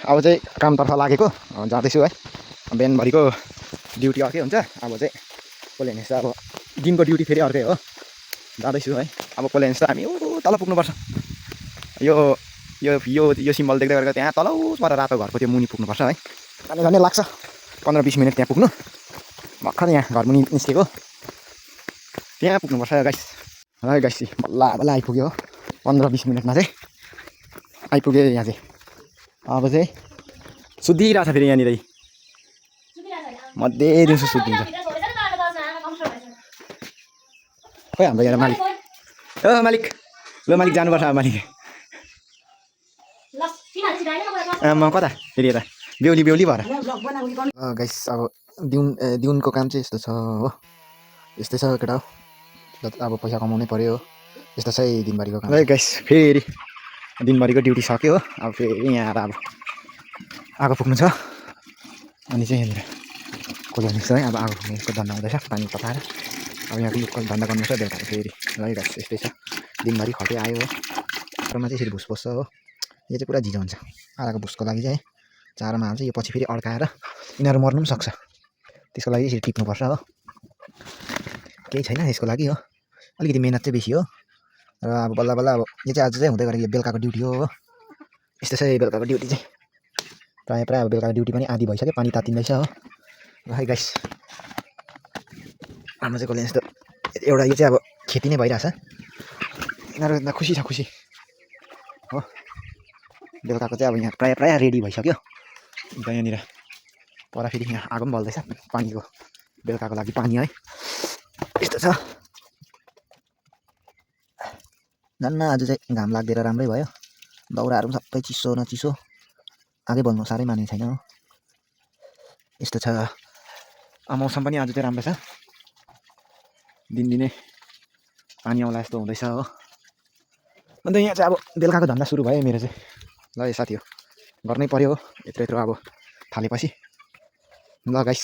अब चाहिँ कामतर्फ लागेको जाँदैछु है। बिहानभरिको ड्युटी अर्कै हुन्छ, अब चाहिँ प्लेन्स अब दिनको ड्युटी फेरि अर्कै हो। जाँदैछु है। अब प्लेन्स त हामी तल पुग्नुपर्छ। यो यो यो यो सिम्बल देख्दै गरेको त्यहाँ तल पर रातो घरको त्यो मुनि पुग्नुपर्छ है। जाने जाने लाग्छ 15-20 मिनट त्यहाँ पुग्नु। भर्खर यहाँ घर मुनि निस्केको, त्यहाँ पुग्नुपर्छ गाइस। है गाइस बल्ल बल्ल आइपुग्यो 15-20 मिनटमा चाहिँ आइपुग्यो यहाँ चाहिँ। अब चाहिँ सुत्दिरहेको छ फेरि यहाँनिर मध्य दिउँसो सुत्दिन्छ। खोइ हाम्रो यहाँ मालिक, ओ मालिक, ल मालिक जानुपर्छ अब मालिक। म कता फेरि यता बेहुली बेहुली भएर गाइस। अब दिउनको काम चाहिँ यस्तो छ हो, यस्तै छ केटा हो। अब पैसा कमाउनै पऱ्यो हो, यस्तो छ दिनभरिको काम है गाइस। फेरि दिनभरिको ड्युटी सक्यो हो, अब फेरि यहाँ अब आगो पुग्नु छ। अनि चाहिँ यहाँनिर कोला निस्छ है। अब आगो पुग्नेको धन्दा हुँदैछ, पानी तताएर अब यहाँ लुक्क धन्दा गर्नुपर्छ बेलुका फेरि है गाइस। यस्तै छ, दिनभरि खट्यो आयो हो, चारोमा चाहिँ यसरी भुस पस्छ हो। यो चाहिँ पुरा झिजो हुन्छ आराको भुसको लागि चाहिँ है। चारोमा हाल्छ, यो पछि फेरि अड्काएर यिनीहरू मर्नु पनि सक्छ, त्यसको लागि यसरी टिप्नुपर्छ हो। केही छैन यसको लागि हो, अलिकति मेहनत चाहिँ बेसी हो। र अब बल्ल बल्ल अब यो चाहिँ आज चाहिँ हुँदै गरेको यो बेलुकाको ड्युटी हो। यस्तो छ बेलुकाको ड्युटी चाहिँ। प्रायः प्रायः अब बेलुकाको ड्युटी पनि आधी भइसक्यो, पानी तातिँदैछ हो। ल है गाइस, हाम्रो चाहिँ कसले यस्तो एउटा यो चाहिँ अब खेती नै भइरहेछ। यिनीहरू खुसी छ खुसी हो। बेलुकाको चाहिँ अब यहाँ प्रायः प्रायः रेडी भइसक्यो। अन्त यहाँनिर पर फेरि यहाँ आगो पनि बल्दैछ पानीको, बेलुकाको लागि पानी है। यस्तो छ। जान्न आज चाहिँ घाम लाग्दैन राम्रै भयो, दाउराहरू पनि सबै चिसो न चिसो, आगै बल्नु साह्रै मानेको छैन हो। यस्तो छ। मौसम पनि आज चाहिँ राम्रो छ, दिनदिनै पानी आउला जस्तो हुँदैछ हो। अन्त यहाँ चाहिँ अब बेलुकाको धन्दा सुरु भयो मेरो चाहिँ। ल यो साथी हो, गर्नै पऱ्यो हो यत्रो यत्रो अब थालेपछि। ल गाइस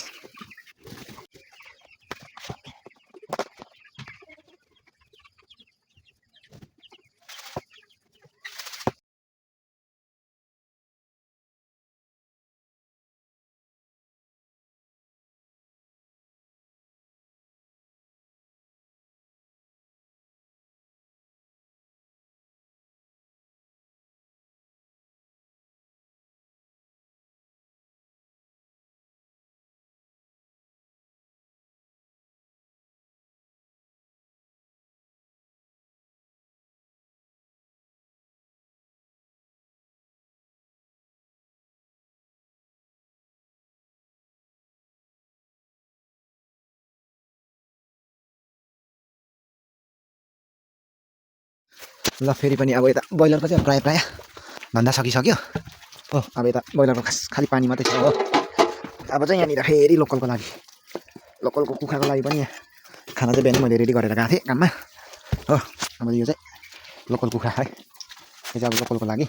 ल फेरि पनि अब यता ब्रोइलरको चाहिँ प्रायः प्रायः धन्दा सकिसक्यो हो। अब यता ब्रोइलरको खालि पानी मात्रै छ हो। अब चाहिँ यहाँनिर फेरि लोकलको लागि, लोकलको कुखुराको लागि पनि खाना चाहिँ बिहान मैले रेडी गरेर गएको थिएँ काममा हो। अब यो चाहिँ लोकल कुखुरा है, यो चाहिँ अब लोकलको लागि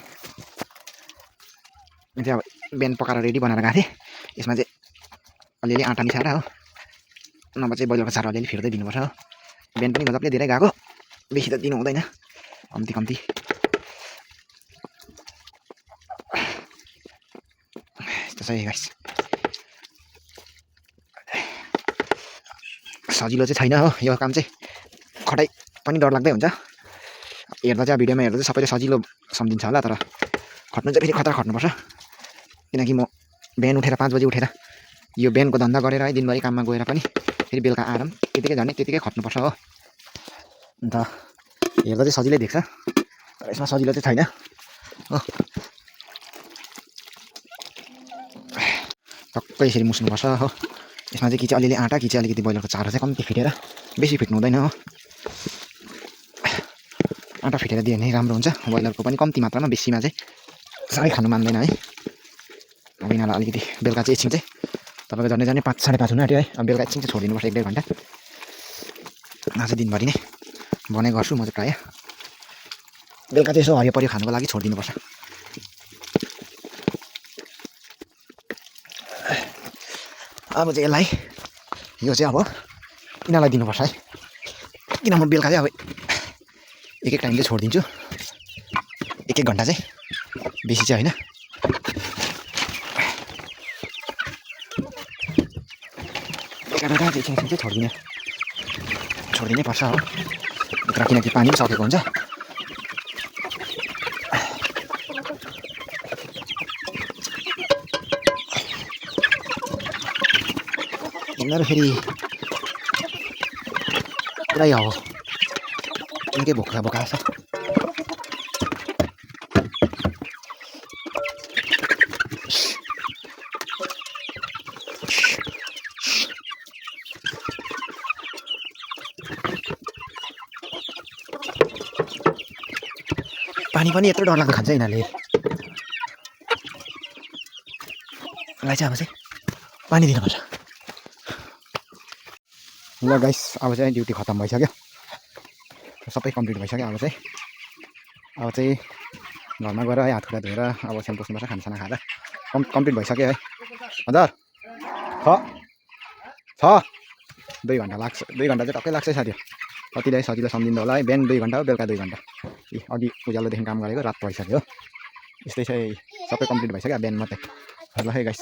यो चाहिँ अब बिहान पकाएर रेडी बनाएर गएको थिएँ। यसमा चाहिँ अलिअलि आँटा मिसाएर हो, नभए चाहिँ ब्रोइलरको चारो अलिअलि फेर्दै दिनुपर्छ हो। बिहान पनि गजबले धेरै गएको, बेसी त दिनु हुँदैन, कम्ती कम्ती। यस्तो छ गाइस, सजिलो चाहिँ छैन हो यो काम चाहिँ, खटाइ पनि डरलाग्दै हुन्छ। हेर्दा चाहिँ भिडियोमा हेर्दा चाहिँ सबैले सजिलो सम्झिन्छ होला, तर खट्नु चाहिँ फेरि खतरा खट्नुपर्छ। किनकि म बिहान उठेर 5 बजी उठेर यो बिहानको धन्दा गरेर है दिनभरि काममा गएर पनि फेरि बेलुका आएर त्यतिकै झन् त्यतिकै खट्नुपर्छ हो। अन्त हेर्दा चाहिँ सजिलै देख्छ, तर यसमा सजिलो चाहिँ छैन हो। टक्कै यसरी मुस्नुपर्छ हो। यसमा चाहिँ कि चाहिँ अलिअलि आँटा कि चाहिँ अलिकति ब्रोइलरको चारो चाहिँ कम्ती फिटेर, बेसी फिट्नु हुँदैन हो। आँटा फिटेर दियो भने राम्रो हुन्छ, ब्रोइलरको पनि कम्ती मात्रामा, बेसीमा चाहिँ साह्रै खानु मान्दैन है। अब यिनीहरूलाई अलिकति बेलुका चाहिँ एकछिन चाहिँ तपाईँको झन्डै झन्डै 5-5:30 हुनु आँट्यो है। अब बेलुका एकछिन चाहिँ छोडिदिनुपर्छ 1-1.5 घन्टा। आज दिनभरि नै बनाइ गर्छु म चाहिँ प्रायः, बेलुका चाहिँ यसो हरियो परियो खानुको लागि छोडिदिनुपर्छ। अब चाहिँ यसलाई यो चाहिँ अब यिनीहरूलाई दिनुपर्छ है। किन म बेलुका चाहिँ अब एक टाइम चाहिँ छोडिदिन्छु, 1-1 घन्टा चाहिँ, बेसी चाहिँ होइन। एकैचोटि एकछिन चाहिँ छोडिदिनै पर्छ हो भित्र किनकि पानी पनि सकेको हुन्छ यिनीहरू फेरि पुरै हो निकै भोका छ पानी पनि यत्रो डरलाग्दो खान्छ यिनीहरूले यसलाई चाहिँ अब चाहिँ पानी दिनुपर्छ ल गाइस अब चाहिँ ड्युटी खत्तम भइसक्यो सबै कम्प्लिट भइसक्यो अब चाहिँ घरमा गएर है हात खुट्टा धोएर अब सेल पोस्नुपर्छ खानासाना खाएर कम्प्लिट भइसक्यो है हजुर छ 2 घन्टा लाग्छ 2 घन्टा चाहिँ टक्कै लाग्छ साथी कतिलाई सजिलो सम्झिँदा होला है बिहान 2 घन्टा हो बेलुका 2 घन्टा अघि उज्यालोदेखि काम गरेको रात भइसक्यो यस्तै चाहिँ सबै कम्प्लिट भइसक्यो बिहान मात्रै ल है गाइस